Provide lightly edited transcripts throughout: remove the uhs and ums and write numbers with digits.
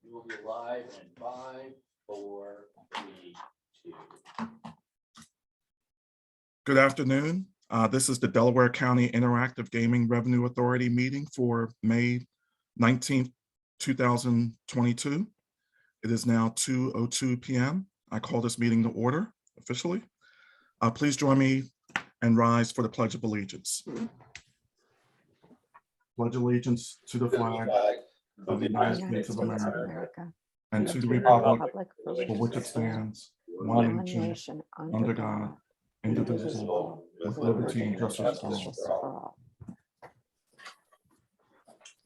We will be live in 5, 4, 3, 2. Good afternoon. This is the Delaware County Interactive Gaming Revenue Authority meeting for May 19th, 2022. It is now 2:02 p.m. I call this meeting to order officially. Please join me and rise for the Pledge of Allegiance. Pledge allegiance to the flag of the United States of America and to the republic for which it stands, one nation, under God, indivisible, with liberty and justice for all.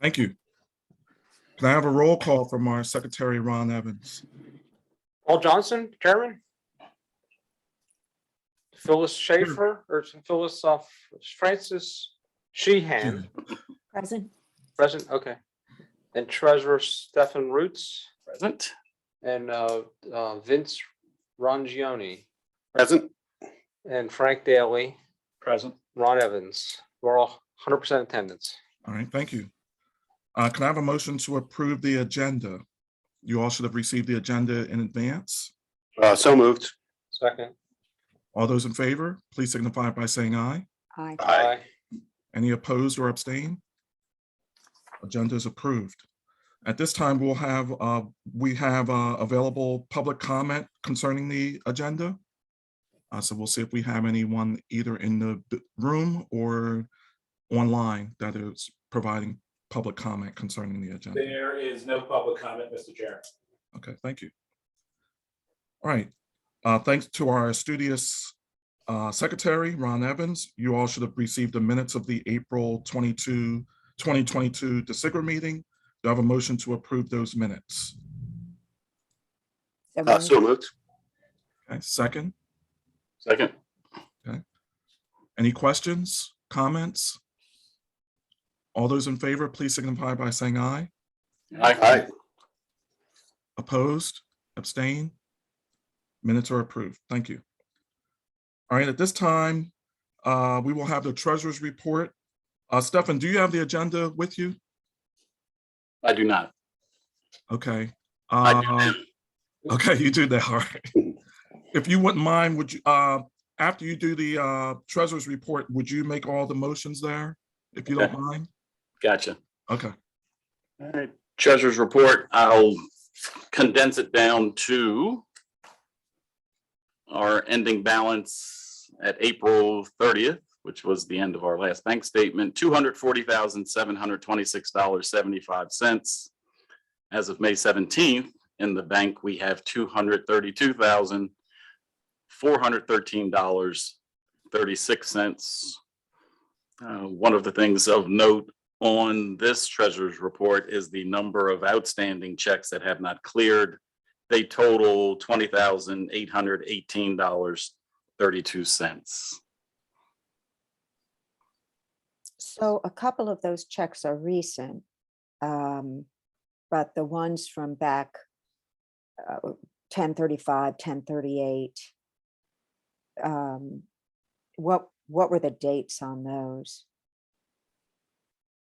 Thank you. Can I have a roll call from our Secretary, Ron Evans? Paul Johnson, Chairman. Phyllis Schaefer, or Phyllis Francis Sheehan. Present. Present, okay. And Treasurer Stephen Roots. Present. And Vince Rongione. Present. And Frank Daly. Present. Ron Evans. We're all 100% attendance. All right, thank you. Can I have a motion to approve the agenda? You all should have received the agenda in advance. So moved. Second. All those in favor, please signify by saying aye. Aye. Aye. Any opposed or abstain? Agenda is approved. At this time, we have available public comment concerning the agenda. So we'll see if we have anyone either in the room or online that is providing public comment concerning the agenda. There is no public comment, Mr. Chair. Okay, thank you. All right, thanks to our studious Secretary, Ron Evans. You all should have received the minutes of the April 22, 2022 DCIGRA meeting. Do I have a motion to approve those minutes? So moved. Okay, second. Second. Okay. Any questions, comments? All those in favor, please signify by saying aye. Aye. Opposed, abstain? Minutes are approved. Thank you. All right, at this time, we will have the treasurer's report. Stefan, do you have the agenda with you? I do not. Okay. I do. Okay, you do that. All right. If you wouldn't mind, would you, after you do the treasurer's report, would you make all the motions there, if you don't mind? Gotcha. Okay. All right. Treasurer's report. I'll condense it down to our ending balance at April 30th, which was the end of our last bank statement, $240,726.75. As of May 17th, in the bank, we have $232,413.36. One of the things of note on this treasurer's report is the number of outstanding checks that have not cleared. They total $20,818.32. So a couple of those checks are recent, but the ones from back 1035, 1038, what were the dates on those?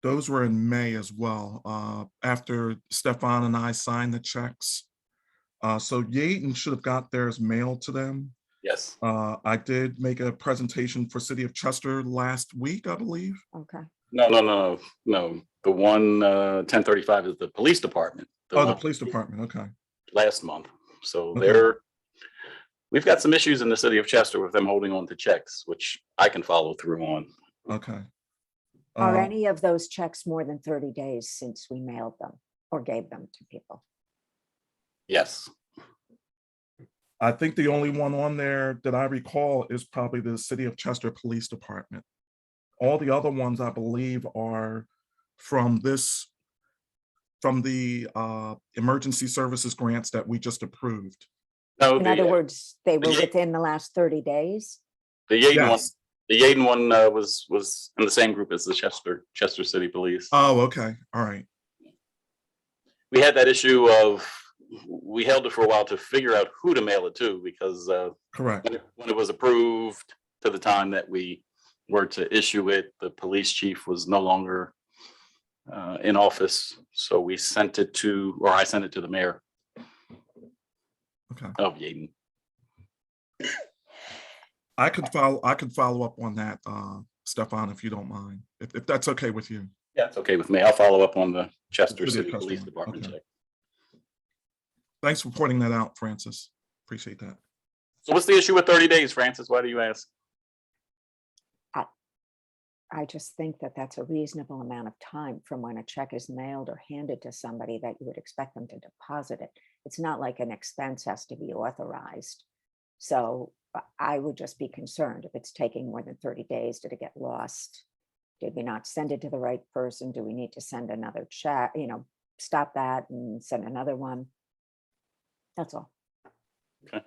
Those were in May as well, after Stefan and I signed the checks. So Yaden should have got theirs mailed to them. Yes. I did make a presentation for City of Chester last week, I believe. Okay. No. The one 1035 is the police department. The police department. Okay. Last month. So Okay. We've got some issues in the City of Chester with them holding on to checks, which I can follow through on. Okay. Are any of those checks more than 30 days since we mailed them or gave them to people? Yes. I think the only one on there that I recall is probably the City of Chester Police Department. All the other ones, I believe, are from the emergency services grants that we just approved. No, In other words, they were within the last 30 days? the Yaden one. Yes. The Yaden one was in the same group as the Chester City Police. Oh, okay. All right. We had that issue of, we held it for a while to figure out who to mail it to, because Correct. when it was approved to the time that we were to issue it, the police chief was no longer in office. So we sent it to, or I sent it to the mayor Okay. of Yaden. I could follow up on that, Stefan, if you don't mind, if that's okay with you. Yeah, it's okay with me. I'll follow up on the Chester To the City customer. Police Department Okay. check. Thanks for pointing that out, Francis. Appreciate that. So what's the issue with 30 days, Francis? Why do you ask? I just think that that's a reasonable amount of time from when a check is mailed or handed to somebody that you would expect them to deposit it. It's not like an expense has to be authorized. So I would just be concerned if it's taking more than 30 days, did it get lost? Did we not send it to the right person? Do we need to send another check, stop that and send another one? That's all. Okay.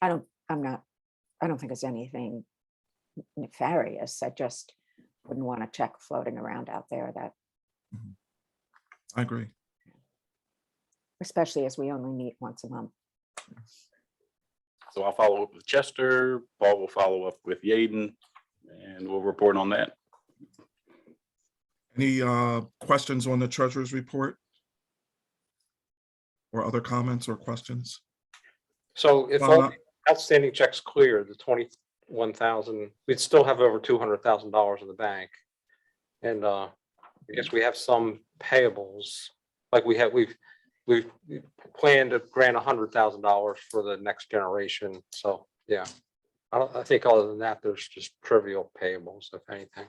I don't think it's anything nefarious. I just wouldn't want a check floating around out there that, I agree. especially as we only meet once a month. So I'll follow up with Chester. Paul will follow up with Yaden, and we'll report on that. Any questions on the treasurer's report? Or other comments or questions? So if all the outstanding checks clear, the 21,000, we'd still have over $200,000 in the bank. And I guess we have some payables, like we've planned to grant $100,000 for the next generation. So, yeah, I think other than that, there's just trivial payables, if anything.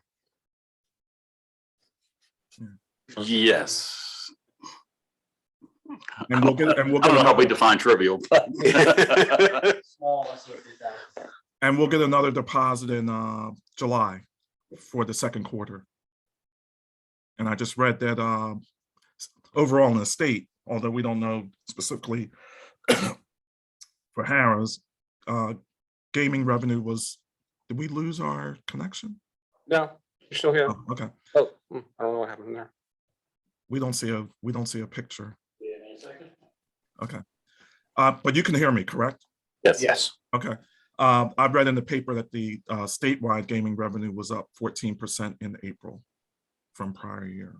Yes. And we'll get I don't know how we define trivial, but Small, less than 50,000. and we'll get another deposit in July for the second quarter. And I just read that overall in the state, although we don't know specifically for Harrah's, gaming revenue was, did we lose our connection? No, you're still here. Oh, okay. Oh, I don't know what happened there. We don't see a picture. Okay. But you can hear me, correct? yes. Yes. Okay. I've read in the paper that the statewide gaming revenue was up 14% in April from prior year.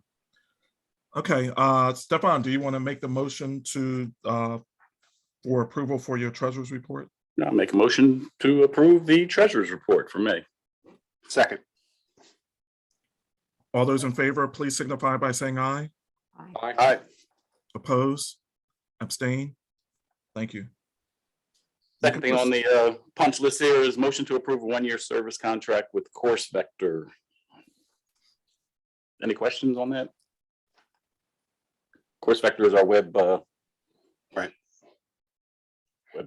Okay, Stefan, do you want to make the motion to for approval for your treasurer's report? I'll make a motion to approve the treasurer's report for May. Second. All those in favor, please signify by saying aye. Aye. Oppose? Abstain? Thank you. Second thing on the punch list here is motion to approve a one-year service contract with Course Vector. Any questions on that? Course Vector is our web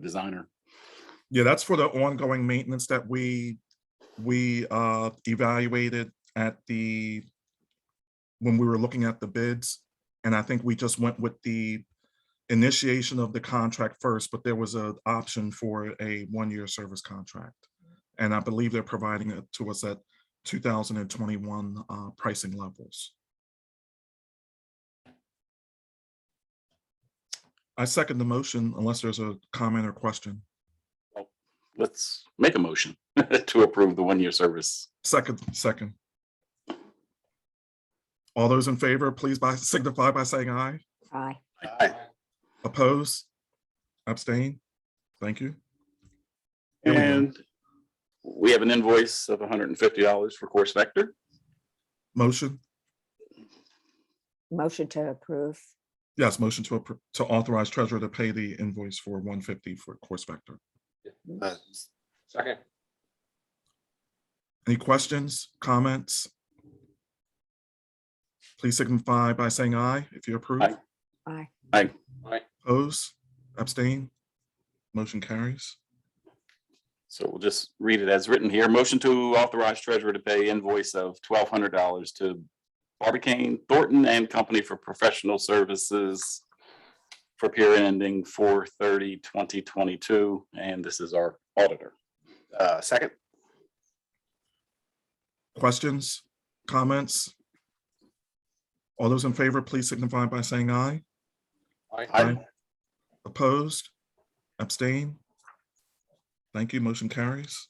designer. Yeah, that's for the ongoing maintenance that we evaluated at when we were looking at the bids. And I think we just went with the initiation of the contract first, but there was an option for a one-year service contract. And I believe they're providing it to us at 2021 pricing levels. I second the motion unless there's a comment or question. Let's make a motion to approve the one-year service. Second. All those in favor, please signify by saying aye. Aye. Aye. Oppose? Abstain? Thank you. Here we go. And we have an invoice of $150 for Course Vector. Motion? Motion to approve. Yes, motion to authorize treasurer to pay the invoice for 150 for Course Vector. Second. Any questions, comments? Please signify by saying aye if you approve. Aye. Aye. Aye. Oppose? Abstain? Motion carries. So we'll just read it as written here. Motion to authorize treasurer to pay invoice of $1,200 to Barbicane, Thornton and Company for professional services for period ending 4/30/2022. And this is our auditor. Second. Questions, comments? All those in favor, please signify by saying aye. Aye. Opposed? Abstain? Thank you. Motion carries.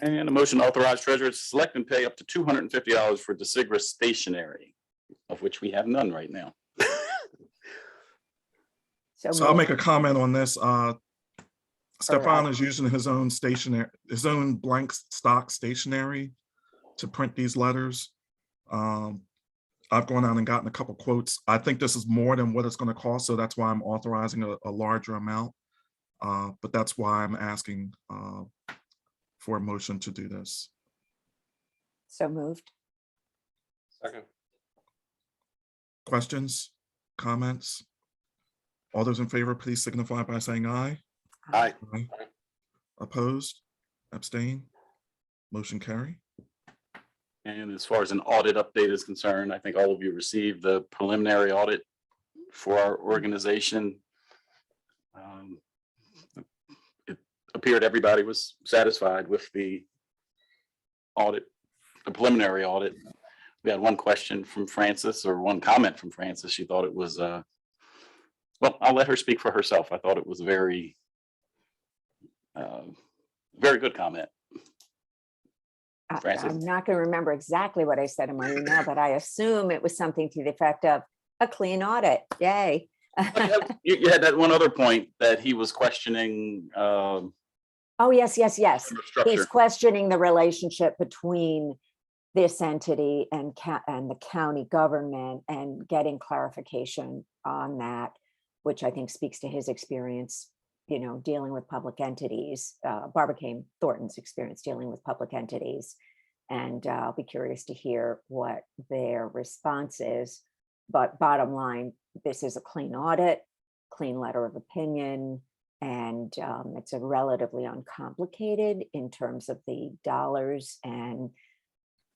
And a motion to authorize treasurer to select and pay up to $250 for DCIGRA stationery, of which we have none right now. So So I'll moved. make a comment on this. Stefan Correct. is using his own stationery, his own blank stock stationery to print these letters. I've gone out and gotten a couple quotes. I think this is more than what it's going to cost, so that's why I'm authorizing a larger amount. But that's why I'm asking for a motion to do this. So moved. Second. Questions, comments? All those in favor, please signify by saying aye. Aye. Aye. Opposed, abstain, motion carry. And as far as an audit update is concerned, I think all of you received the preliminary audit for our organization. It appeared everybody was satisfied with the audit, the preliminary audit. We had one question from Frances, or one comment from Frances. She thought it was, well, I'll let her speak for herself. I thought it was very good comment. Frances? I'm not going to remember exactly what I said in my email, but I assume it was something to the effect of a clean audit. Yay. You had that one other point that he was questioning. Oh, yes. He's Structure. questioning the relationship between this entity and the county government, and getting clarification on that, which I think speaks to his experience, dealing with public entities, Barbara Thornton's experience dealing with public entities. And I'll be curious to hear what their response is. But bottom line, this is a clean audit, clean letter of opinion, and it's a relatively uncomplicated in terms of the dollars and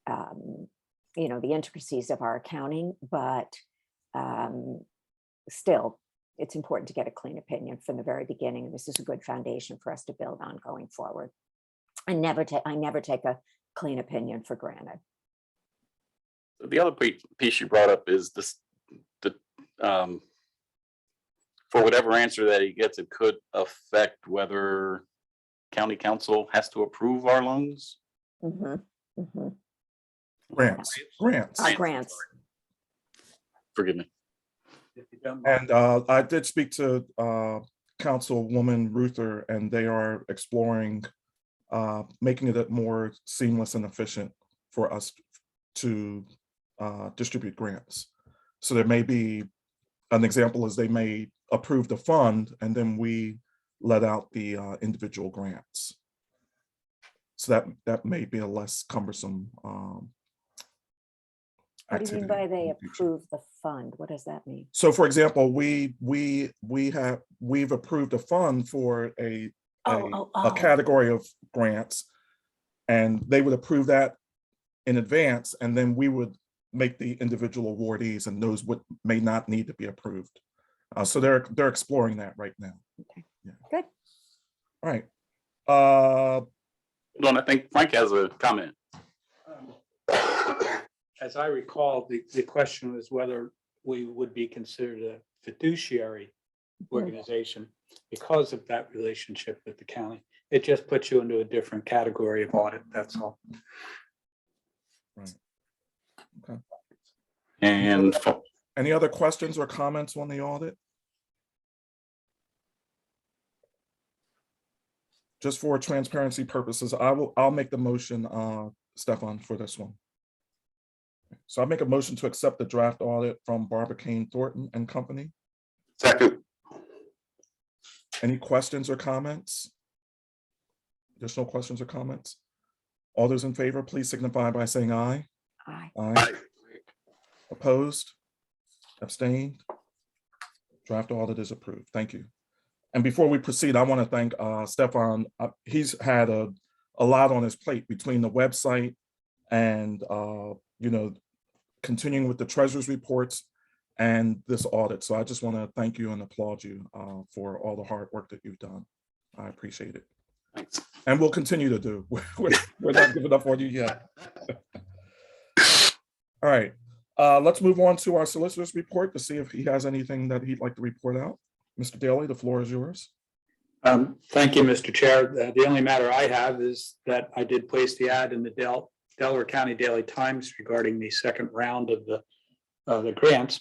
the intricacies of our accounting, but still, it's important to get a clean opinion from the very beginning. This is a good foundation for us to build on going forward. I never take a clean opinion for granted. The other piece you brought up is this, for whatever answer that he gets, it could affect whether county council has to approve our loans. Grants. Grants. Forgive me. And I did speak to Councilwoman Ruther, and they are exploring making it more seamless and efficient for us to distribute grants. So there may be an example is they may approve the fund, and then we let out the individual grants. So that may be a less cumbersome What do you mean by they approve the fund? What does that mean? So, for example, we've approved a fund for a category of grants, and they would approve that in advance, and then we would make the individual awardees, and those may not need to be approved. So they're exploring that right now. Okay. Yeah. Good. All right. Hold on, I think Frank has a comment. As I recall, the question was whether we would be considered a fiduciary organization because of that relationship with the county. It just puts you into a different category of audit, that's all. Right. Okay. And Any other questions or comments on the audit? Just for transparency purposes, I'll make the motion, Stefan, for this one. So I make a motion to accept the draft audit from Barbara Thornton and Company. second. Any questions or comments? Additional questions or comments? All those in favor, please signify by saying aye. Aye. Aye. Opposed? Abstained? Draft audit is approved. Thank you. And before we proceed, I want to thank Stefan. He's had a lot on his plate between the website and continuing with the treasurer's reports and this audit. So I just want to thank you and applaud you for all the hard work that you've done. I appreciate it. Thanks. And we'll continue to do. We're not giving up on you yet. All right. Let's move on to our solicitor's report to see if he has anything that he'd like to report out. Mr. Daly, the floor is yours. Thank you, Mr. Chair. The only matter I have is that I did place the ad in the Delaware County Daily Times regarding the second round of the grants.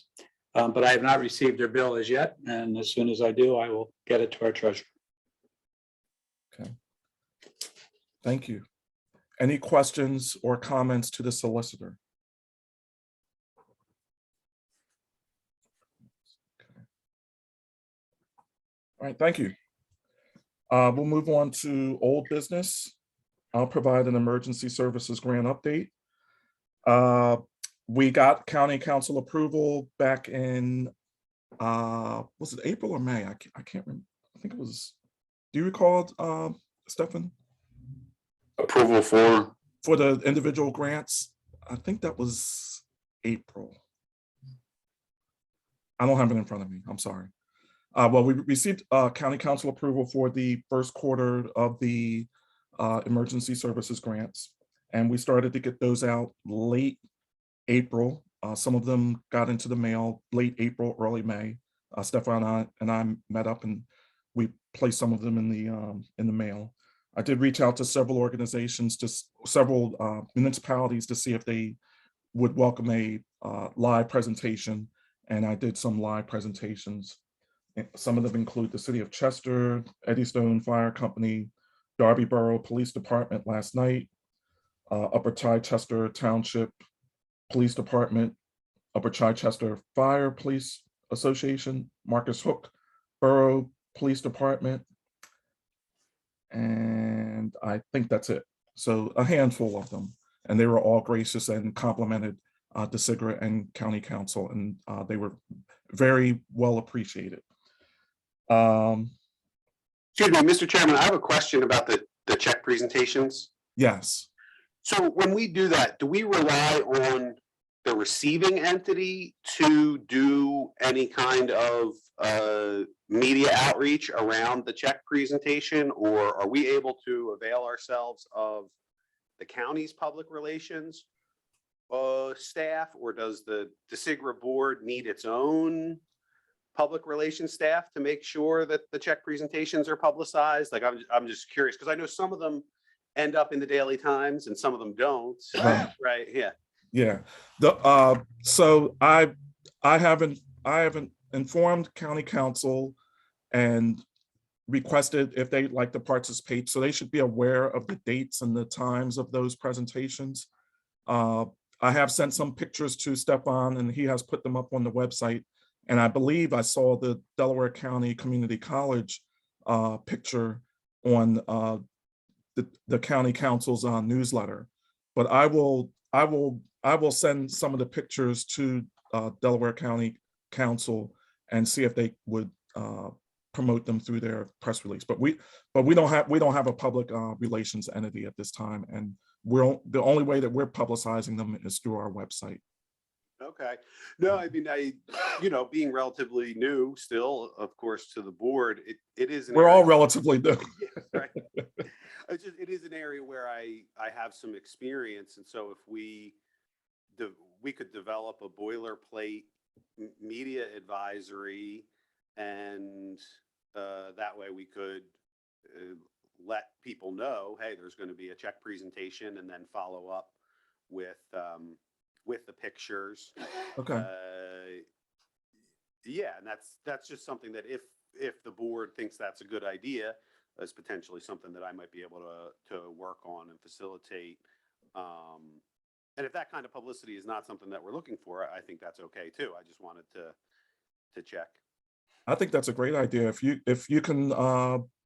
But I have not received their bill as yet, and as soon as I do, I will get it to our treasurer. Okay. Thank you. Any questions or comments to the solicitor? Okay. All right, thank you. We'll move on to old business. I'll provide an emergency services grant update. We got county council approval back in, was it April or May? I can't remember. I think it was, do you recall, Stefan? Approval for The individual grants? I think that was April. I don't have it in front of me. I'm sorry. Well, we received county council approval for the first quarter of the emergency services grants, and we started to get those out late April. Some of them got into the mail late April, early May. Stefan and I met up and we placed some of them in the mail. I did reach out to several organizations, several municipalities to see if they would welcome a live presentation, and I did some live presentations. Some of them include the City of Chester, Eddystone Fire Company, Darby Borough Police Department last night, Upper Chichester Township Police Department, Upper Chichester Fire Police Association, Marcus Hook Borough Police Department, and I think that's it. So a handful of them, and they were all gracious and complimented DCIGRA and County Council, and they were very well appreciated. Excuse me, Mr. Chairman, I have a question about the check presentations. Yes. So when we do that, do we rely on the receiving entity to do any kind of media outreach around the check presentation, or are we able to avail ourselves of the county's public relations staff, or does the DCIGRA board need its own public relations staff to make sure that the check presentations are publicized? Like, I'm just curious, because I know some of them end up in the Daily Times and some of them don't. Right. Yeah. Yeah. So I haven't informed County Council and requested if they'd like to participate. So they should be aware of the dates and the times of those presentations. I have sent some pictures to Stefan, and he has put them up on the website. And I believe I saw the Delaware County Community College picture on the County Council's newsletter. But I will send some of the pictures to Delaware County Council and see if they would promote them through their press release. But we don't have a public relations entity at this time, and the only way that we're publicizing them is through our website. Okay. No, I mean, being relatively new still, of course, to the board, it is. We're all relatively new. Yeah, right. It is an area where I have some experience, and so if we could develop a boilerplate media advisory, and that way we could let people know, hey, there's going to be a check presentation, and then follow up with the pictures. Okay. Yeah, and that's just something that if the board thinks that's a good idea, is potentially something that I might be able to work on and facilitate. And if that kind of publicity is not something that we're looking for, I think that's okay too. I just wanted to check. I think that's a great idea. If you can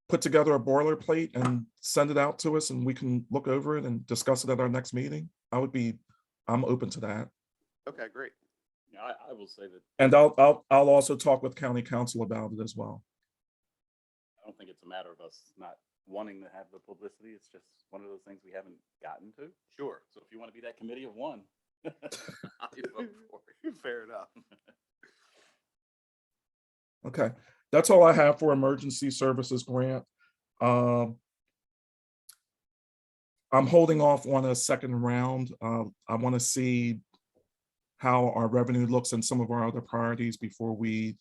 put together a boilerplate and send it out to us, and we can look over it and discuss it at our next meeting, I'm open to that. Okay, great. Yeah, I will say that And I'll also talk with County Council about it as well. I don't think it's a matter of us not wanting to have the publicity. It's just one of those things we haven't gotten to. Sure. So if you want to be that committee of one, I'll vote for it. Fair enough. Okay, that's all I have for emergency services grant. I'm holding off on a second round. I want to see how our revenue looks and some of our other priorities before we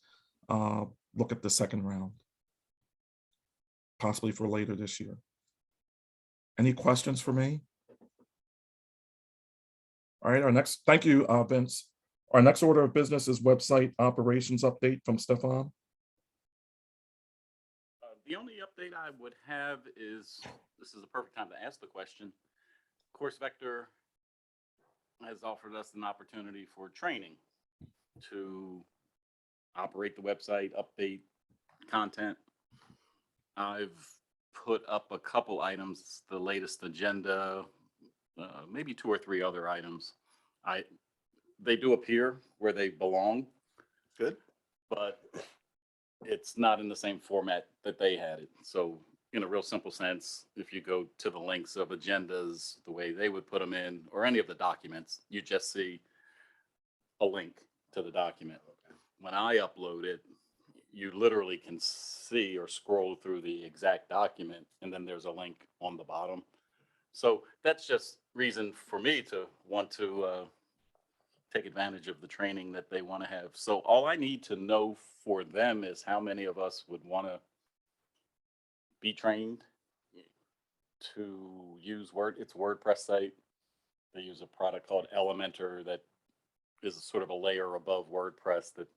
look at the second round. possibly for later this year. Any questions for me? All right, thank you, Vince. Our next order of business is website operations update from Stefan. The only update I would have is, this is the perfect time to ask the question. Course Vector has offered us an opportunity for training to operate the website, update content. I've put up a couple items, the latest agenda, maybe 2 or 3 other items. They do appear where they belong. Good. But it's not in the same format that they had it. So in a real simple sense, if you go to the links of agendas, the way they would put them in, or any of the documents, you just see a link to the document. When I upload it, you literally can see or scroll through the exact document, and then there's a link on the bottom. So that's just reason for me to want to take advantage of the training that they want to have. So all I need to know for them is how many of us would want to be trained to use It's a WordPress site. They use a product called Elementor that is sort of a layer above WordPress that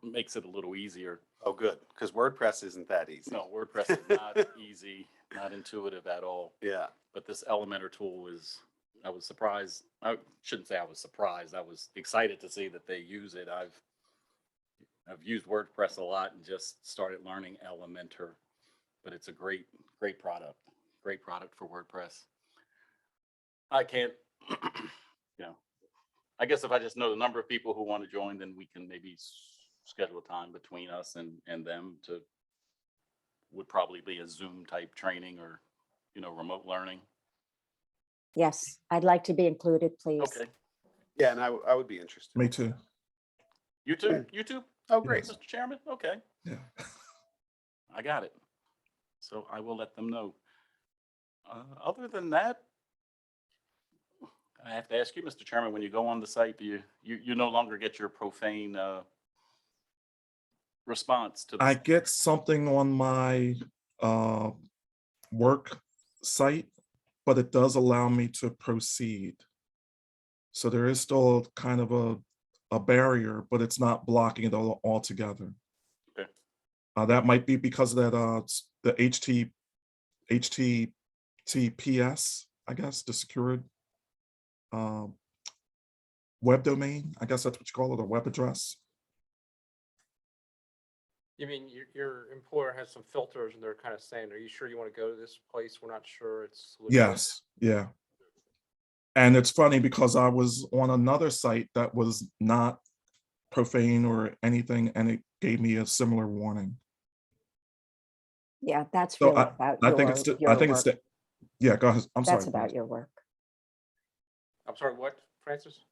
makes it a little easier. Oh, good, because WordPress isn't that easy. No, WordPress is not easy, not intuitive at all. Yeah. But this Elementor tool I was surprised. I shouldn't say I was surprised. I was excited to see that they use it. I've used WordPress a lot and just started learning Elementor, but it's a great product. Great product for WordPress. I can't, I guess if I just know the number of people who want to join, then we can maybe schedule a time between us and them would probably be a Zoom type training or, remote learning. Yes, I'd like to be included, please. Okay. Yeah, and I would be interested. Me too. YouTube? Oh, great. Mr. Chairman? Okay. Yeah. I got it. So I will let them know. Other than that, I have to ask you, Mr. Chairman, when you go on the site, do you no longer get your profane response to the I get something on my work site, but it does allow me to proceed. So there is still kind of a barrier, but it's not blocking it altogether. Okay. That might be because of that the HTTPS, I guess, the secured web domain. I guess that's what you call it, a web address. You mean your employer has some filters and they're kind of saying, are you sure you want to go to this place? We're not sure it's legit." Yes, yeah. And it's funny because I was on another site that was not profane or anything, and it gave me a similar warning. Yeah, that's So really about I think it's, your I think it's, work. yeah, go ahead. I'm sorry. That's about your work. I'm sorry, what, Francis?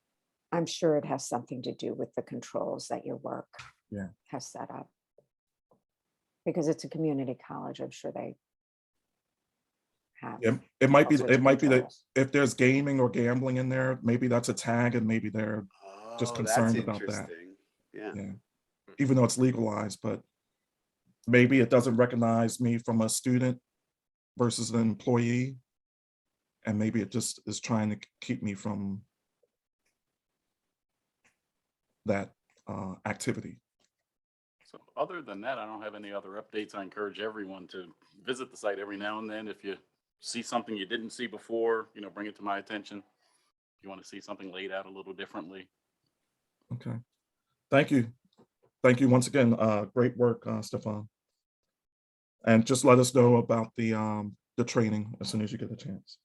I'm sure it has something to do with the controls that your work Yeah. has set up. Because it's a community college, I'm sure they have. It might all be, sorts it of might be that controls. if there's gaming or gambling in there, maybe that's a tag and maybe they're just Oh, concerned that's about that. interesting. Yeah. Yeah. Even though it's legalized, but maybe it doesn't recognize me from a student versus an employee. And maybe it just is trying to keep me from that activity. So other than that, I don't have any other updates. I encourage everyone to visit the site every now and then. If you see something you didn't see before, bring it to my attention. If you want to see something laid out a little differently. Okay. Thank you. Thank you once again. Great work, Stefan. And just let us know about the training as soon as you get a chance.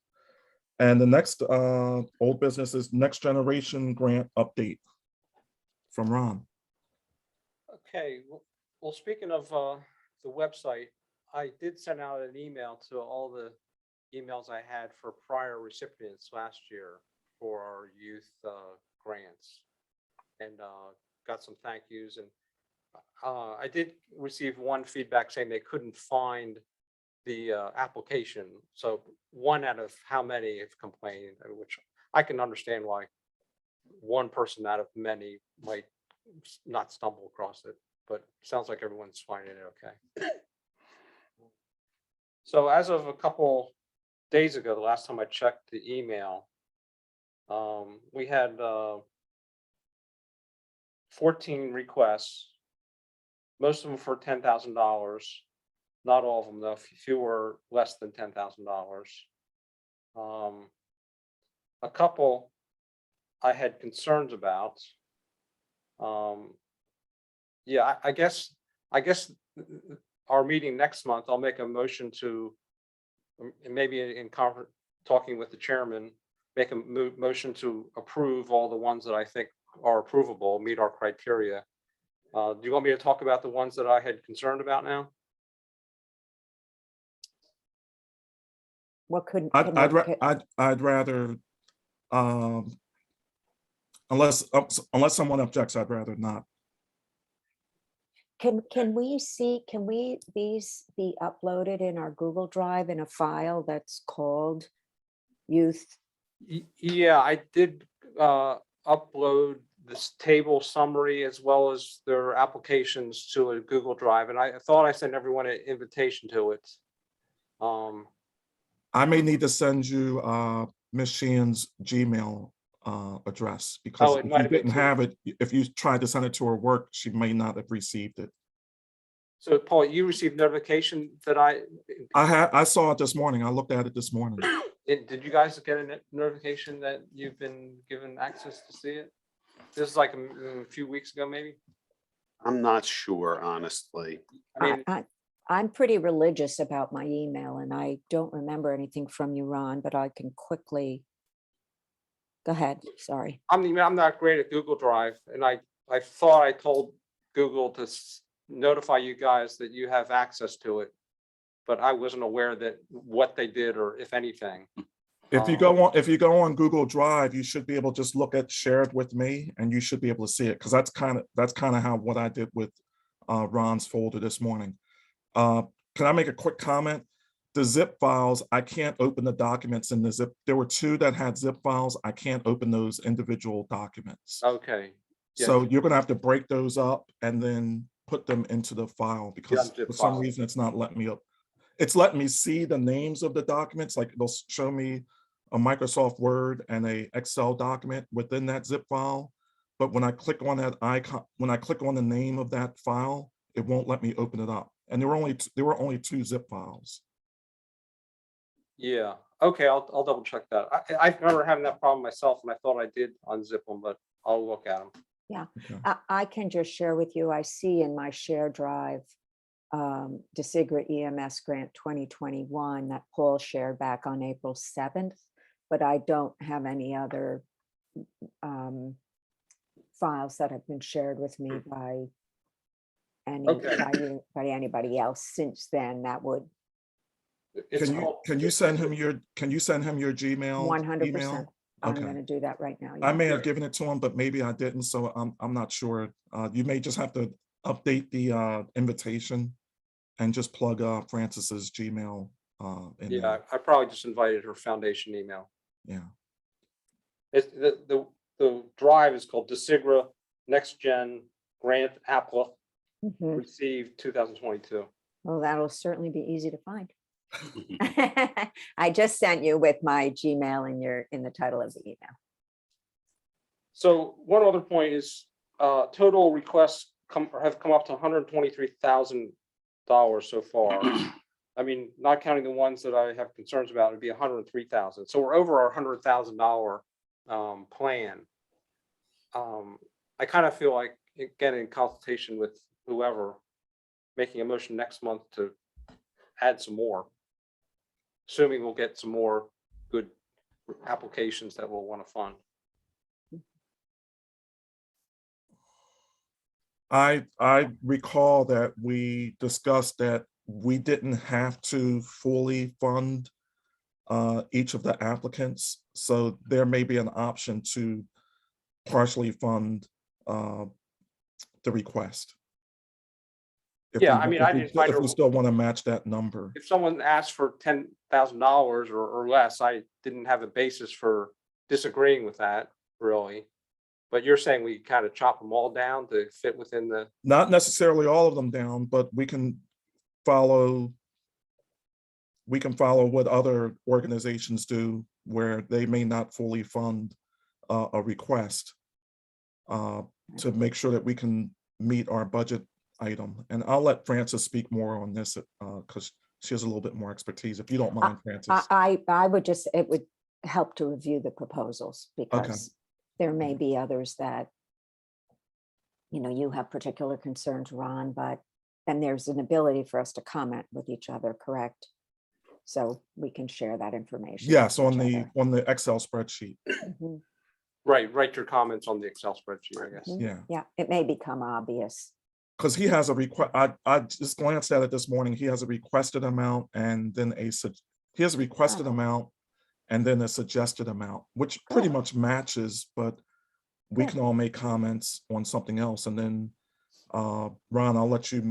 And the next old business is Next Generation Grant update from Ron. Okay, well, speaking of the website, I did send out an email to all the emails I had for prior recipients last year for our youth grants, and got some thank yous. And I did receive one feedback saying they couldn't find the application. So 1 out of how many have complained, which I can understand why one person out of many might not stumble across it, but sounds like everyone's finding it okay. So as of a couple days ago, the last time I checked the email, we had 14 requests, most of them for $10,000. Not all of them, though. A few were less than $10,000. A couple I had concerns about. Yeah, I guess our meeting next month, I'll make a motion to, maybe in talking with the chairman, make a motion to approve all the ones that I think are approvable, meet our criteria. Do you want me to talk about the ones that I had concerned about now? What could? I'd rather, unless someone objects, I'd rather not. Can we see, these be uploaded in our Google Drive in a file that's called youth? Yeah, I did upload this table summary as well as their applications to a Google Drive, and I thought I sent everyone an invitation to it. I may need to send you Ms. Sheehan's Gmail address, because it if might you have been didn't too. have it, if you tried to send it to her work, she may not have received it. So Paul, you received notification that I saw it this morning. I looked at it this morning. did you guys get a notification that you've been given access to see it? This is like a few weeks ago, maybe? I'm not sure, honestly. I mean, I'm pretty religious about my email, and I don't remember anything from you, Ron, but I can quickly. Go ahead, sorry. I'm not great at Google Drive, and I thought I told Google to notify you guys that you have access to it, but I wasn't aware that what they did or if anything. If you go on Google Drive, you should be able to just look at shared with me, and you should be able to see it, because that's kind of how what I did with Ron's folder this morning. Can I make a quick comment? The zip files, I can't open the documents in the zip. There were 2 that had zip files. I can't open those individual documents. Okay. Yeah. So you're gonna have to break those up and then put them into the file, because unzip for some file. reason it's not letting me up. It's letting me see the names of the documents, like it'll show me a Microsoft Word and a Excel document within that zip file. But when I click on that icon, when I click on the name of that file, it won't let me open it up. And there were only 2 zip files. Yeah. Okay. I'll double check that. I remember having that problem myself, and I thought I did unzip them, but I'll look at them. Yeah, Okay. I can just share with you, I see in my share drive, DCIGRA EMS grant 2021 that Paul shared back on April 7th, but I don't have any other files that have been shared with me by anybody else since then. That would It's Can you send him your Gmail 100%. email? I'm Okay. going to do that right now. I yeah. may have given it to him, but maybe I didn't, so I'm not sure. You may just have to update the invitation and just plug Francis's Gmail in Yeah, there. I probably just invited her foundation email. Yeah. It's the drive is called DCIGRA Next Gen Grant Applet Mhm. received 2022. Well, that'll certainly be easy to find. I just sent you with my Gmail in the title of the email. So one other point is total requests have come up to $123,000 so far. I mean, not counting the ones that I have concerns about, it'd be $103,000. So we're over our $100,000 plan. I kind of feel like, again, in consultation with whoever, making a motion next month to add some more, assuming we'll get some more good applications that we'll want to fund. I recall that we discussed that we didn't have to fully fund each of the applicants, so there may be an option to partially fund the request. Yeah, I mean, I didn't find if we still want to match that number. if someone asked for $10,000 or less, I didn't have a basis for disagreeing with that, really. But you're saying we kind of chop them all down to fit within the. Not necessarily all of them down, but we can follow we can follow what other organizations do where they may not fully fund a request to make sure that we can meet our budget item. And I'll let Frances speak more on this because she has a little bit more expertise, if you don't mind, Frances. I would just, it would help to review the proposals because there may be others that, you know, you have particular concerns, Ron, but, and there's an ability for us to comment with each other, correct? So we can share that information. Yes, with on each the other. Excel spreadsheet. Mhm, Right, write your comments on the Excel spreadsheet, I guess. mhm. Yeah. Yeah, it may become obvious. Because he has a request, I just glanced at it this morning. He has a requested amount and then he has a requested amount and then a suggested amount, which pretty much matches, but we Good. can all make comments on something else. And then, Ron, I'll let you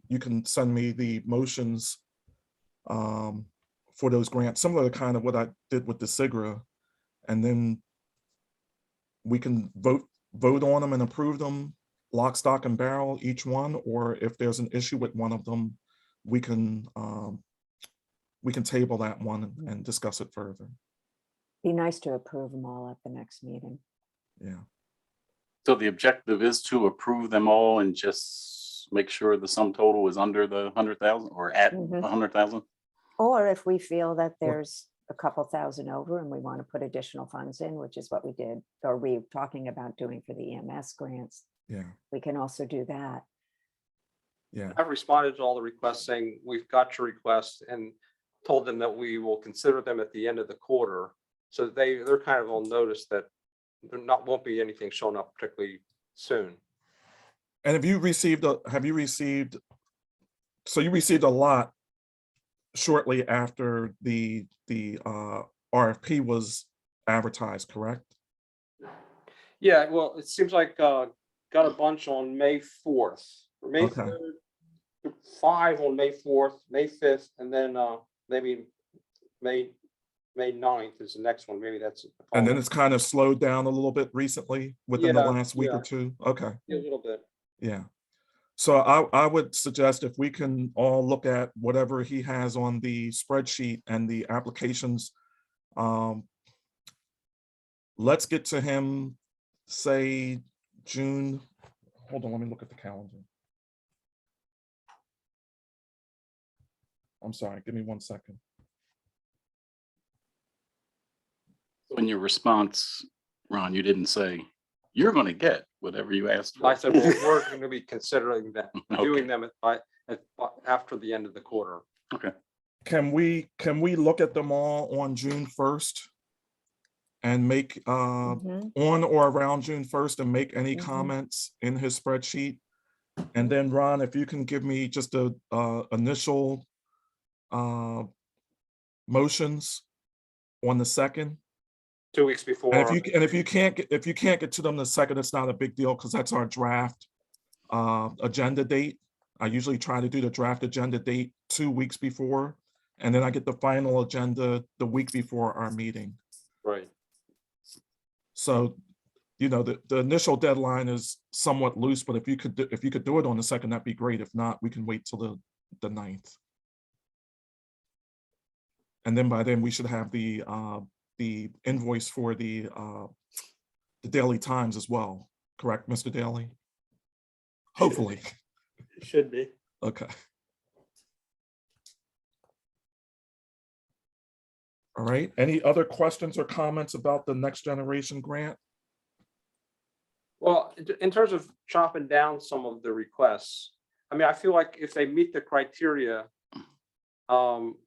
you can send me the motions for those grants, similar to kind of what I did with the DCIGRA. And then we can vote on them and approve them lock, stock, and barrel, each one, or if there's an issue with one of them, we can table that one and discuss it further. Be nice to approve them all at the next meeting. Yeah. So the objective is to approve them all and just make sure the sum total is under the 100,000 or at Mhm. 100,000? Or if we feel that there's a couple thousand over and we want to put additional funds in, which is what we did, or we're talking about doing for the EMS grants, Yeah. we can also do that. Yeah. I've responded to all the requests saying, we've got your request, and told them that we will consider them at the end of the quarter. So they're kind of on notice that there won't be anything showing up particularly soon. And so you received a lot shortly after the RFP was advertised, correct? Yeah, well, it seems like got a bunch on May 4th, or May Okay. 3rd, 5 on May 4th, May 5th, and then maybe May 9th is the next one. Maybe that's. And then it's kind of slowed down a little bit recently within the last week or two. Okay. A little bit. Yeah. So I would suggest if we can all look at whatever he has on the spreadsheet and the applications, let's get to him, say June. Hold on, let me look at the calendar. I'm sorry, give me 1 second. In your response, Ron, you didn't say, you're going to get whatever you asked I for. said, well, we're going to be considering that, doing Okay. them after the end of the quarter. Okay. Can we look at them all on June 1st and make Mhm. on or around June 1st and make any Mhm. comments in his spreadsheet? And then Ron, if you can give me just a initial motions on the second. 2 weeks before. And if you can't get to them the second, it's not a big deal because that's our draft agenda date. I usually try to do the draft agenda date 2 weeks before, and then I get the final agenda the week before our meeting. Right. So, you know, the initial deadline is somewhat loose, but if you could do it on the second, that'd be great. If not, we can wait till the 9th. And then by then we should have the invoice for the Daily Times as well, correct, Mr. Daly? Hopefully. It should be. Okay. All right, any other questions or comments about the Next Generation grant? Well, in terms of chopping down some of the requests, I mean, I feel like if they meet the criteria,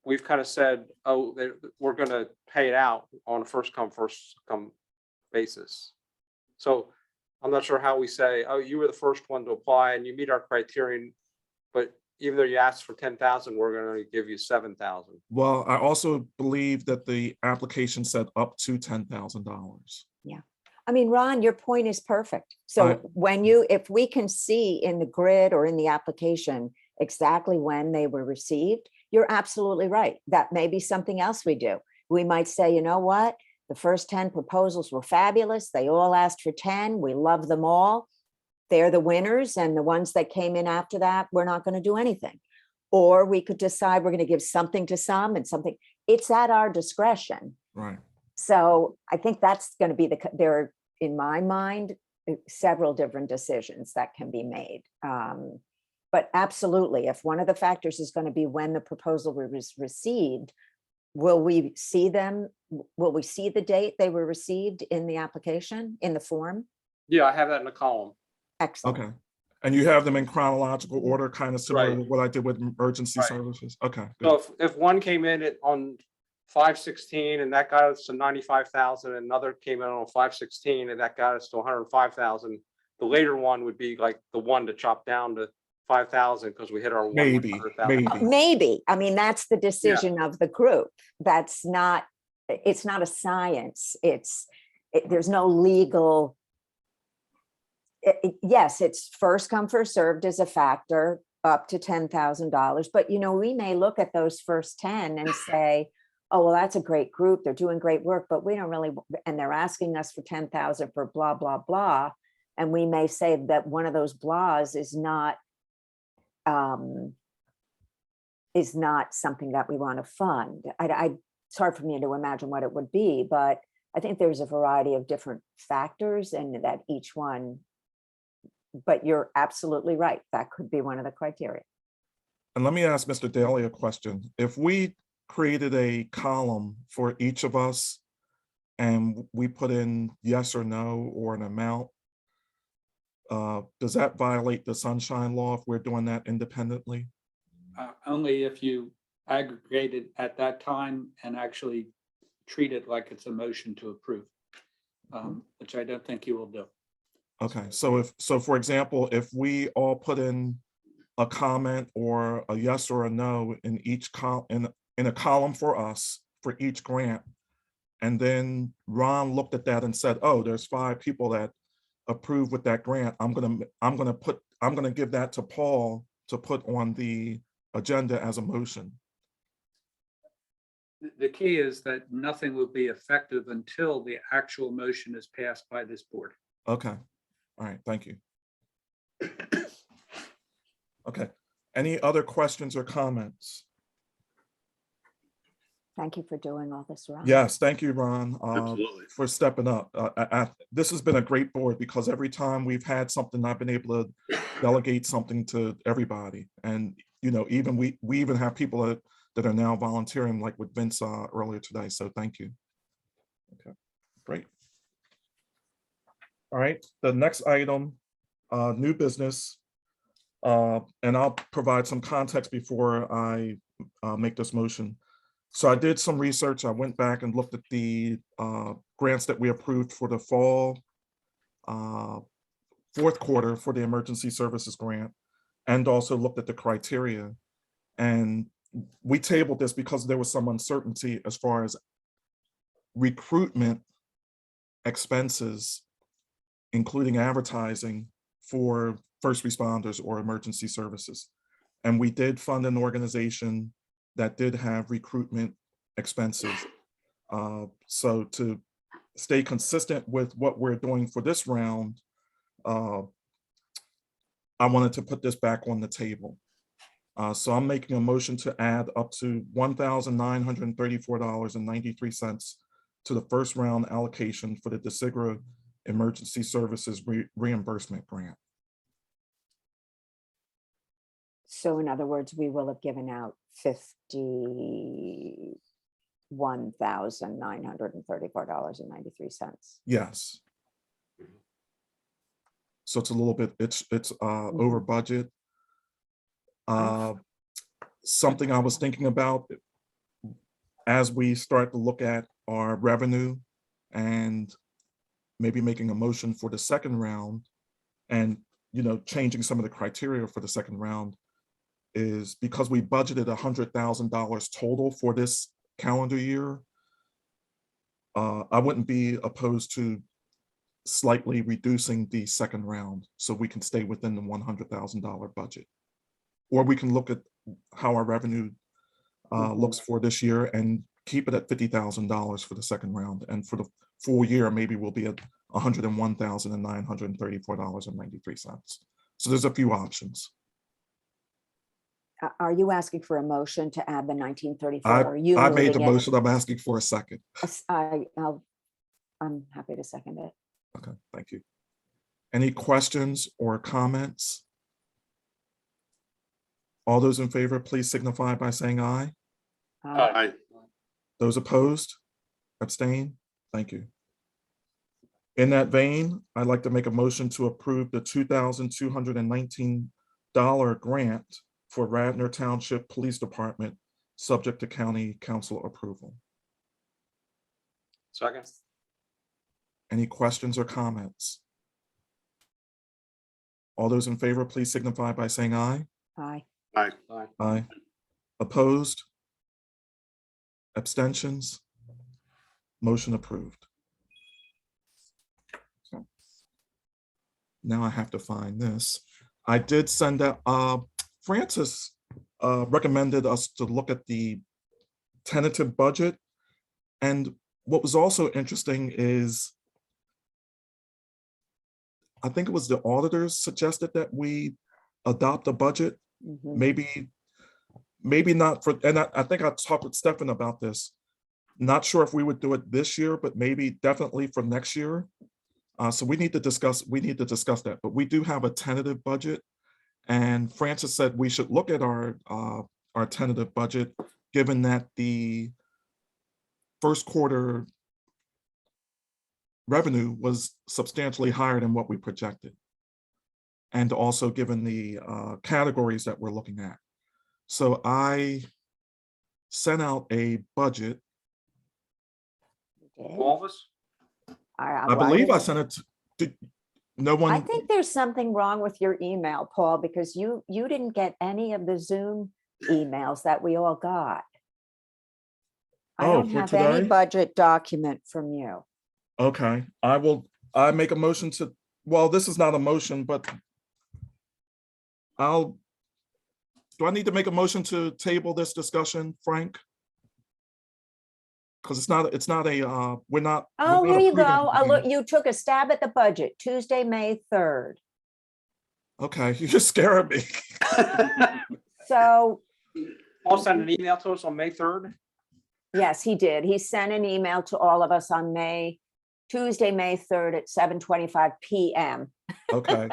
we've kind of said, oh, we're going to pay it out on a first come, first come basis. So I'm not sure how we say, oh, you were the first one to apply and you meet our criterion, but even though you asked for 10,000, we're going to give you 7,000. Well, I also believe that the application said up to $10,000. I mean, Ron, your point is perfect. So if we can see in the grid or in the application exactly when they were received, you're absolutely right. That may be something else we do. We might say, you know what? The first 10 proposals were fabulous. They all asked for 10. We love them all. They're the winners, and the ones that came in after that, we're not going to do anything. Or we could decide we're going to give something to some and something, it's at our discretion. Right. So I think that's going to be there are, in my mind, several different decisions that can be made. But absolutely, if one of the factors is going to be when the proposal was received, will we see them? Will we see the date they were received in the application, in the form? Yeah, I have that in the column. Excellent. Okay. And you have them in chronological order, kind of similar Right. to what I did with emergency Right. services? Okay, So good. if one came in on 5/16 and that got us to 95,000, and another came in on 5/16 and that got us to 105,000, the later one would be like the one to chop down to 5,000 because we hit our Maybe, 100,000. maybe. Maybe, I mean, that's the decision of the group. That's not, it's not a science. There's no legal. Yes, it's first come, first served as a factor up to $10,000. But, we may look at those first 10 and say, oh, well, that's a great group. They're doing great work, but we don't really, and they're asking us for 10,000 for blah, blah, blah. And we may say that one of those blahs is not something that we want to fund. It's hard for me to imagine what it would be, but I think there's a variety of different factors and that each one, but you're absolutely right. That could be one of the criteria. And let me ask Mr. Daly a question. If we created a column for each of us and we put in yes or no or an amount, does that violate the sunshine law if we're doing that independently? Only if you aggregate it at that time and actually treat it like it's a motion to approve, which I don't think you will do. Okay, so for example, if we all put in a comment or a yes or a no in each in a column for us for each grant, and then Ron looked at that and said, oh, there's 5 people that approved with that grant, I'm gonna give that to Paul to put on the agenda as a motion. The key is that nothing will be effective until the actual motion is passed by this board. Okay, all right, thank you. Okay, any other questions or comments? Thank you for doing all this, Ron. Yes, thank you, Ron, Absolutely. for stepping up. This has been a great board because every time we've had something, I've been able to delegate something to everybody. And, even we even have people that are now volunteering, like with Vince earlier today. So thank you. Okay, great. All right, the next item, new business. And I'll provide some context before I make this motion. So I did some research. I went back and looked at the grants that we approved for the fall, 4th quarter for the emergency services grant, and also looked at the criteria. And we tabled this because there was some uncertainty as far as recruitment expenses, including advertising for first responders or emergency services. And we did fund an organization that did have recruitment expenses. So to stay consistent with what we're doing for this round, I wanted to put this back on the table. So I'm making a motion to add up to $1,934.93 to the first round allocation for the DCIGRA Emergency Services Reimbursement Grant. So in other words, we will have given out $51,934.93. Yes. So it's a little bit, it's over budget. Something I was thinking about as we start to look at our revenue and maybe making a motion for the second round and, changing some of the criteria for the second round is because we budgeted $100,000 total for this calendar year. I wouldn't be opposed to slightly reducing the second round so we can stay within the $100,000 budget. Or we can look at how our revenue looks for this year and keep it at $50,000 for the second round. And for the full year, maybe we'll be at $101,934.93. So there's a few options. Are you asking for a motion to add the 1934? Or are you I made the moving it? motion. I'm asking for a second. I'm happy to second it. Okay, thank you. Any questions or comments? All those in favor, please signify by saying aye. I, Those opposed? Abstain? Thank you. In that vein, I'd like to make a motion to approve the $2,219 grant for Radnor Township Police Department, subject to county council approval. Second. Any questions or comments? All those in favor, please signify by saying aye. Aye. Aye. Opposed? Abstentions? Motion approved. Okay. Now I have to find this. I did send out, Francis recommended us to look at the tentative budget. And what was also interesting is, I think it was the auditors suggested that we adopt a budget. Mhm. Maybe not for, and I think I talked with Stefan about this. Not sure if we would do it this year, but maybe definitely for next year. So we need to discuss that, but we do have a tentative budget. And Francis said we should look at our tentative budget, given that the first quarter revenue was substantially higher than what we projected. And also given the categories that we're looking at. So I sent out a budget. You did? All of us? I believe I sent it to, no one. I think there's something wrong with your email, Paul, because you didn't get any of the Zoom emails that we all got. I Oh, don't for have any today? budget document from you. Okay, I make a motion to, well, this is not a motion, but do I need to make a motion to table this discussion, Frank? Because it's not a, we're not. Oh, we're not here you go. approving Look, anything. you took a stab at the budget, Tuesday, May 3rd. Okay, you're just scaring me. So, Paul sent an email to us on May 3rd. yes, he did. He sent an email to all of us on Tuesday, May 3rd at 7:25 PM. Okay,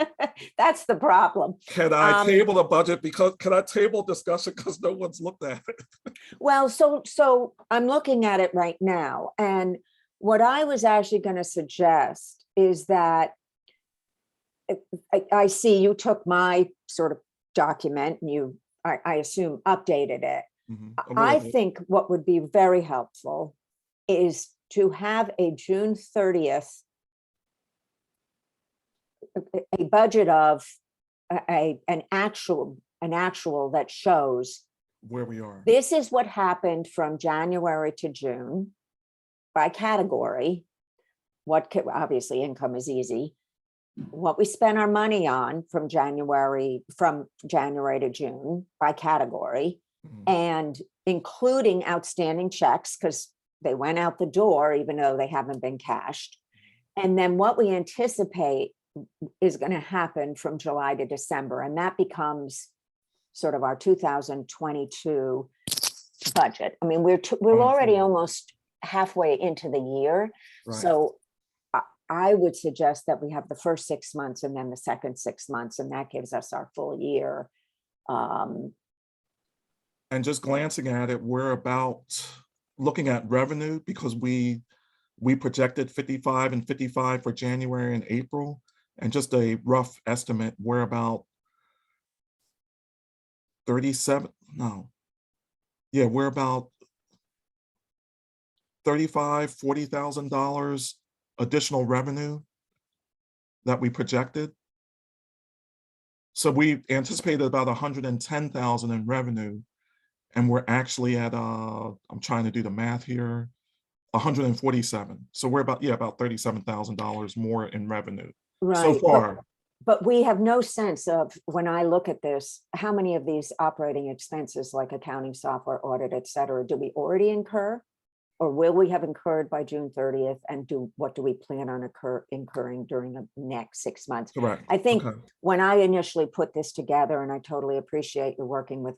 That's the problem. can I table the budget can I table discussion because no one's looked at it? Well, so I'm looking at it right now, and what I was actually going to suggest is that I see you took my sort of document and I assume updated it. Mhm, a I little bit. think what would be very helpful is to have a June 30th, a budget of an actual that shows Where we are. this is what happened from January to June by category. Obviously income is easy. What we spent our money on from January to June by category, Mhm. and including outstanding checks because they went out the door even though they haven't been cashed. And then what we anticipate is going to happen from July to December, and that becomes sort of our 2022 budget. I mean, we're already almost halfway into the year. Right. So I would suggest that we have the first 6 months and then the second 6 months, and that gives us our full year. And just glancing at it, we're about looking at revenue because we projected 55 and 55 for January and April. And just a rough estimate, we're about 37, no. Yeah, we're about $35,000, $40,000 additional revenue that we projected. So we anticipated about 110,000 in revenue, and we're actually at, I'm trying to do the math here, 147. So we're about $37,000 more in revenue so right, far. but we have no sense of, when I look at this, how many of these operating expenses like accounting software, audit, et cetera, do we already incur? Or will we have incurred by June 30th? And what do we plan on incurring during the next 6 months? Correct. I think Okay. when I initially put this together, and I totally appreciate you working with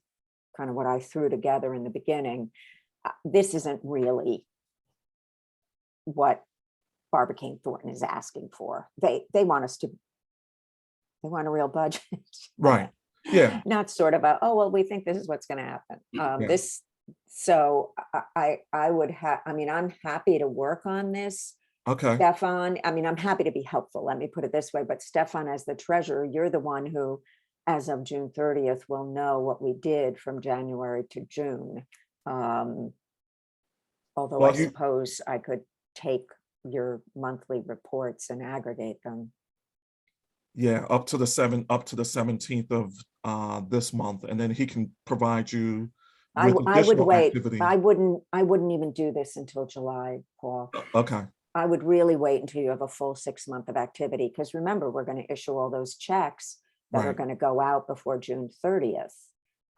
kind of what I threw together in the beginning, this isn't really what Barbicane Thornton is asking for. They want us to, they want a real budget. Right. Yeah. Not sort of a, oh, well, we think this is what's going to happen. Yeah. This, so I would have, I mean, I'm happy to work on this. Okay. Stefan, I mean, I'm happy to be helpful. Let me put it this way, but Stefan, as the treasurer, you're the one who, as of June 30th, will know what we did from January to June. Although Well, I suppose I could take your monthly reports and aggregate them. Yeah, up to the 17th of this month, and then he can provide you I with would additional wait. activity. I wouldn't even do this until July, Paul. Okay. I would really wait until you have a full 6 month of activity, because remember, we're going to issue all those checks that are Right. going to go out before June 30th.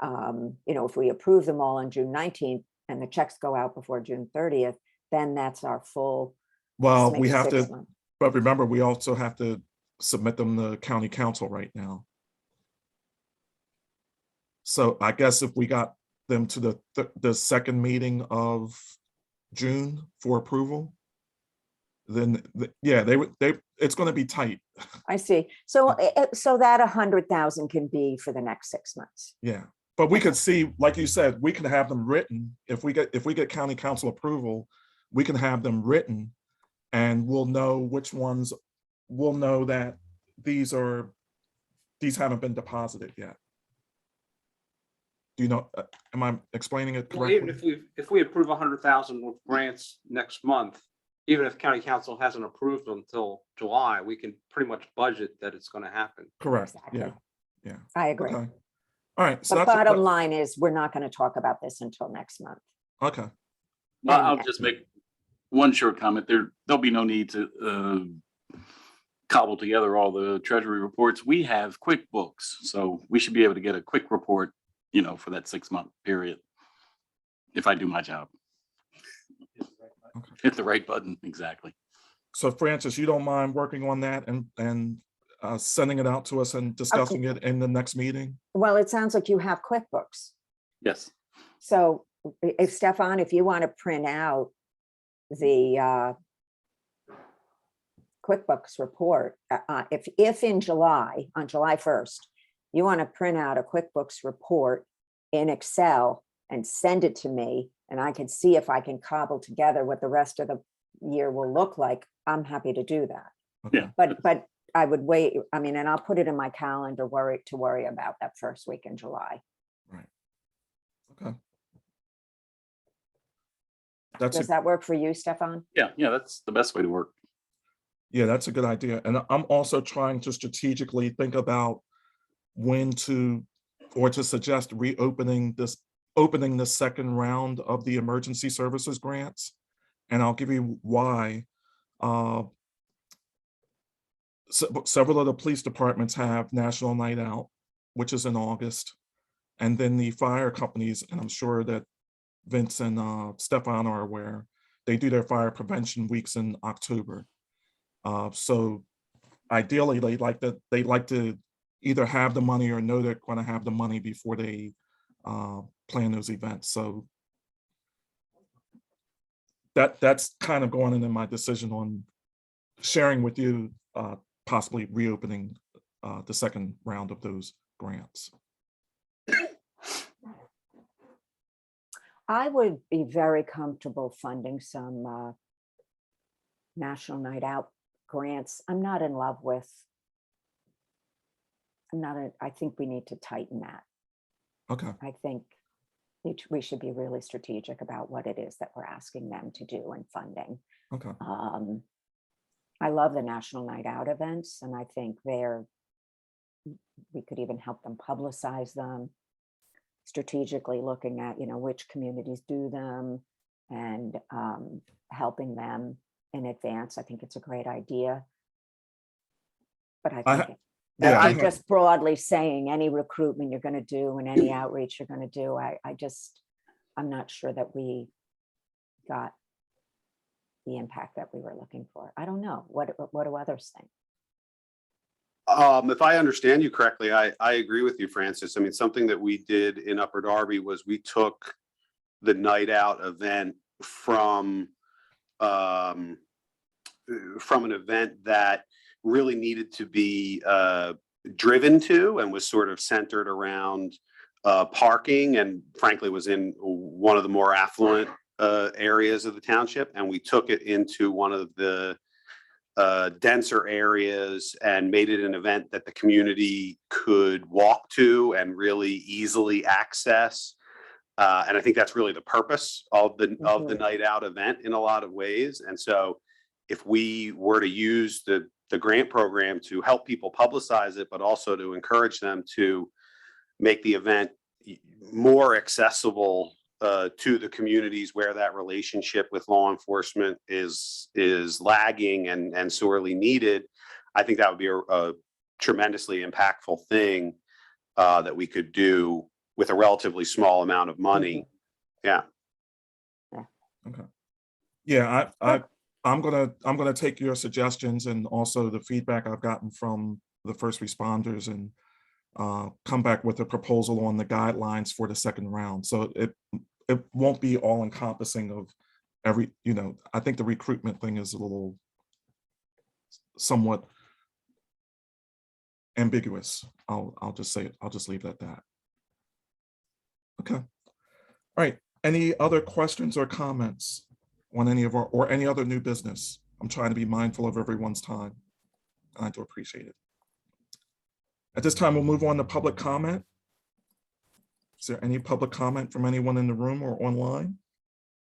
You know, if we approve them all on June 19th and the checks go out before June 30th, then that's our full. Well, maybe we have 6 to, months. but remember, we also have to submit them to county council right now. So I guess if we got them to the second meeting of June for approval, then yeah, it's going to be tight. I see. So, so that 100,000 can be for the next 6 months. Yeah, but we could see, like you said, we can have them written. If we get county council approval, we can have them written, and we'll know which ones. We'll know that these haven't been deposited yet. Do you know? Am I explaining it Well, even correctly? if we approve 100,000 with grants next month, even if county council hasn't approved them until July, we can pretty much budget that it's going to happen. Correct. Exactly. Yeah. Yeah. I agree. Okay. All right. So The that's bottom line is, we're not going to talk about this until next month. okay. Well, And- I'll just make one short comment. There'll be no need to cobble together all the treasury reports. We have QuickBooks, so we should be able to get a quick report, for that 6-month period. If I do my job. Okay. Hit the right button, exactly. So Francis, you don't mind working on that and sending it out to us and discussing it in the next meeting? Well, it sounds like you have QuickBooks. Yes. So if Stefan, if you want to print out the QuickBooks report, if in July, on July 1st, you want to print out a QuickBooks report in Excel and send it to me, and I can see if I can cobble together what the rest of the year will look like, I'm happy to do that. Yeah. But I would wait, I mean, and I'll put it in my calendar to worry about that first week in July. Right. Okay. That's Does that work for you, Stefan? Yeah, that's the best way to work. Yeah, that's a good idea. And I'm also trying to strategically think about when to suggest opening the second round of the emergency services grants. And I'll give you why. Several of the police departments have National Night Out, which is in August. And then the fire companies, and I'm sure that Vince and Stefan are aware, they do their fire prevention weeks in October. So ideally, they like to either have the money or know they're going to have the money before they plan those events. So that's kind of going into my decision on sharing with you, possibly reopening the second round of those grants. I would be very comfortable funding some National Night Out grants. I'm not in love with, I think we need to tighten that. Okay. I think we should be really strategic about what it is that we're asking them to do in funding. Okay. I love the National Night Out events, and I think we could even help them publicize them, strategically looking at, which communities do them and helping them in advance. I think it's a great idea. But I think just broadly saying any recruitment you're going to do and any outreach you're going to do, I'm not sure that we got the impact that we were looking for. I don't know. What do others think? If I understand you correctly, I agree with you, Francis. I mean, something that we did in Upper Darby was we took the night out event from an event that really needed to be driven to and was sort of centered around parking, and frankly was in one of the more affluent areas of the township. And we took it into one of the denser areas and made it an event that the community could walk to and really easily access. And I think that's really the purpose of the night out event in a lot of ways. And so if we were to use the grant program to help people publicize it, but also to encourage them to make the event more accessible to the communities where that relationship with law enforcement is lagging and sorely needed, I think that would be a tremendously impactful thing that we could do with a relatively small amount of money. Yeah. Okay. Yeah, I'm gonna take your suggestions and also the feedback I've gotten from the first responders and come back with a proposal on the guidelines for the second round. So it won't be all encompassing of every, I think the recruitment thing is a little somewhat ambiguous. I'll just say it. I'll just leave it at that. Okay. All right. Any other questions or comments on any of or any other new business? I'm trying to be mindful of everyone's time. I do appreciate it. At this time, we'll move on to public comment. Is there any public comment from anyone in the room or online?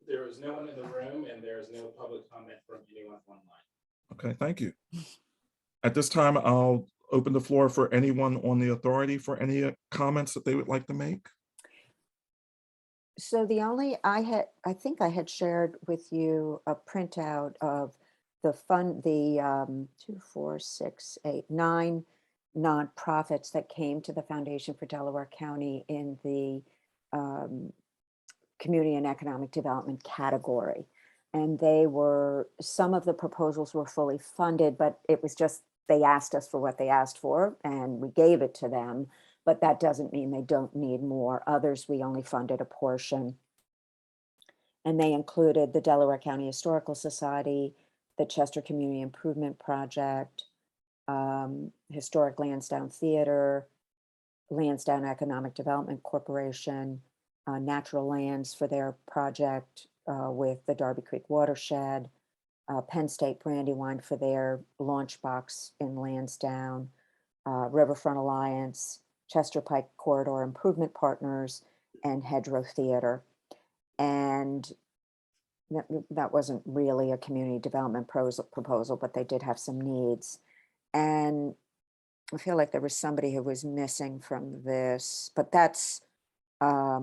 There is no one in the room and there is no public comment from anyone online. Okay, thank you. At this time, I'll open the floor for anyone on the authority for any comments that they would like to make. So the only, I think I had shared with you a printout of the fund, the 2, 4, 6, 8, 9 nonprofits that came to the Foundation for Delaware County in the community and economic development category. And some of the proposals were fully funded, but it was just, they asked us for what they asked for and we gave it to them. But that doesn't mean they don't need more. Others, we only funded a portion. And they included the Delaware County Historical Society, the Chester Community Improvement Project, Historic Lansdowne Theater, Lansdowne Economic Development Corporation, Natural Lands for their project with the Darby Creek Watershed, Penn State Brandywine for their launch box in Lansdowne, Riverfront Alliance, Chester Pike Corridor Improvement Partners, and Hedgerow Theater. And that wasn't really a community development proposal, but they did have some needs. And I feel like there was somebody who was missing from this, but that's, yeah,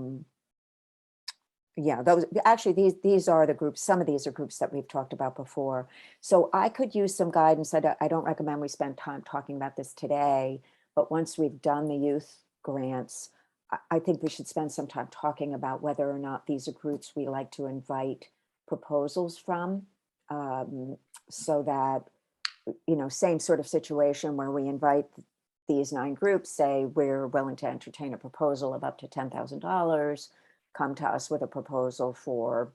those actually, these are the groups. Some of these are groups that we've talked about before. So I could use some guidance. I don't recommend we spend time talking about this today, but once we've done the youth grants, I think we should spend some time talking about whether or not these are groups we like to invite proposals from, so that, same sort of situation where we invite these 9 groups, say we're willing to entertain a proposal of up to $10,000, come to us with a proposal for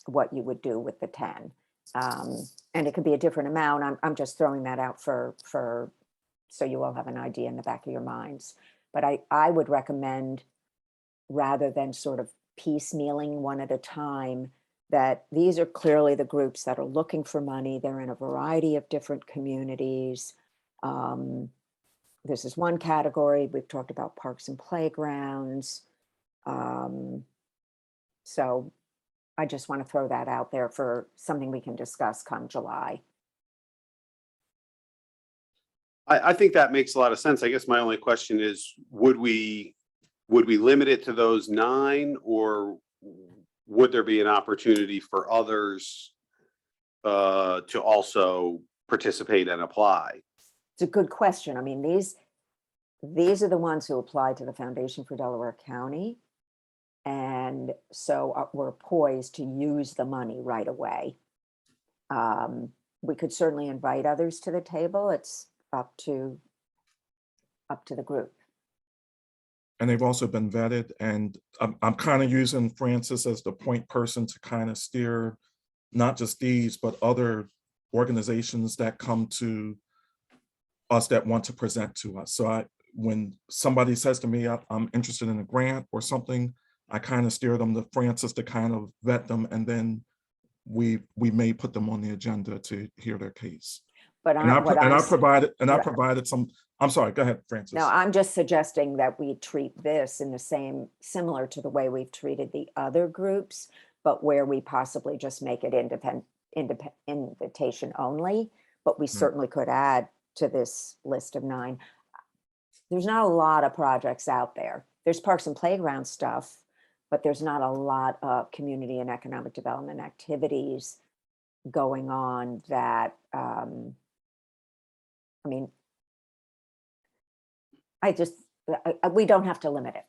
what you would do with the 10. And it could be a different amount. I'm just throwing that out for so you all have an idea in the back of your minds. But I would recommend, rather than sort of piecemealing one at a time, that these are clearly the groups that are looking for money. They're in a variety of different communities. This is one category. We've talked about parks and playgrounds. So I just want to throw that out there for something we can discuss come July. I think that makes a lot of sense. I guess my only question is, would we limit it to those 9, or would there be an opportunity for others to also participate and apply? It's a good question. I mean, these are the ones who applied to the Foundation for Delaware County. And so we're poised to use the money right away. We could certainly invite others to the table. It's up to up to the group. And they've also been vetted, and I'm kind of using Francis as the point person to kind of steer not just these, but other organizations that come to us that want to present to us. So when somebody says to me, I'm interested in a grant or something, I kind of steer them to Francis to kind of vet them, and then we may put them on the agenda to hear their case. But And I what provided some, I'm sorry, go ahead, Francis. No, I'm just suggesting that we treat this in the same, similar to the way we've treated the other groups, but where we possibly just make it invitation only, but we certainly could add to this list of 9. There's not a lot of projects out there. There's parks and playground stuff, but there's not a lot of community and economic development activities going on that, I mean, we don't have to limit it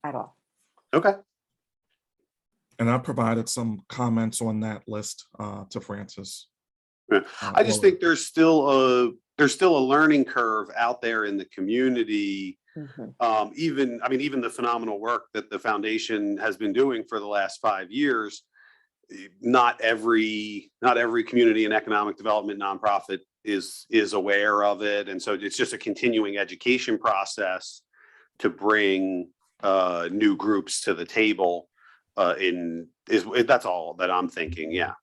at all. Okay. And I provided some comments on that list to Francis. I just think there's still a learning curve out there in the community. Even the phenomenal work that the foundation has been doing for the last 5 years. Not every community and economic development nonprofit is aware of it, and so it's just a continuing education process to bring new groups to the table. That's all that I'm thinking. Yeah.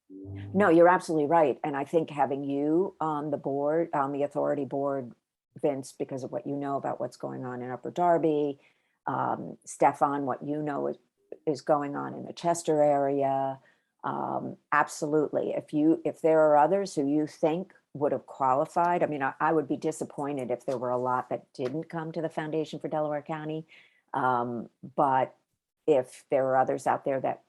No, you're absolutely right. And I think having you on the board, on the authority board, Vince, because of what you know about what's going on in Upper Darby, Stefan, what you know is going on in the Chester area. Absolutely. If there are others who you think would have qualified, I mean, I would be disappointed if there were a lot that didn't come to the Foundation for Delaware County. But if there are others out there that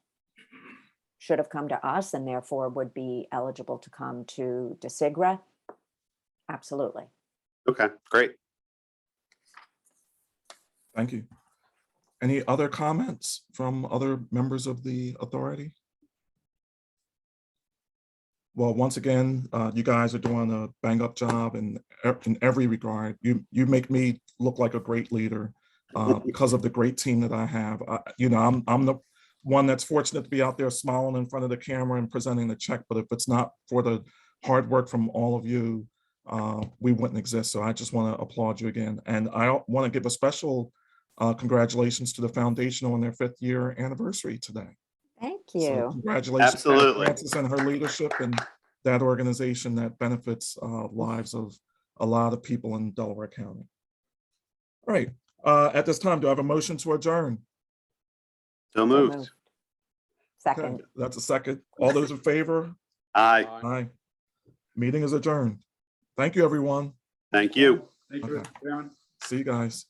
should have come to us and therefore would be eligible to come to DCIGRA, absolutely. Okay, great. Thank you. Any other comments from other members of the authority? Well, once again, you guys are doing a bang up job in every regard. You make me look like a great leader because of the great team that I have. I'm the one that's fortunate to be out there smiling in front of the camera and presenting the check. But if it's not for the hard work from all of you, we wouldn't exist. So I just want to applaud you again. And I want to give a special congratulations to the foundation on their 5th year anniversary today. Thank you. So congratulations, Absolutely. Francis, and her leadership and that organization that benefits lives of a lot of people in Delaware County. All right. At this time, do I have a motion to adjourn? So moved. Second. Okay, that's a second. All those in favor? Aye. Aye. Meeting is adjourned. Thank you, everyone. Thank you. Thank you, Okay. Chairman. See you guys.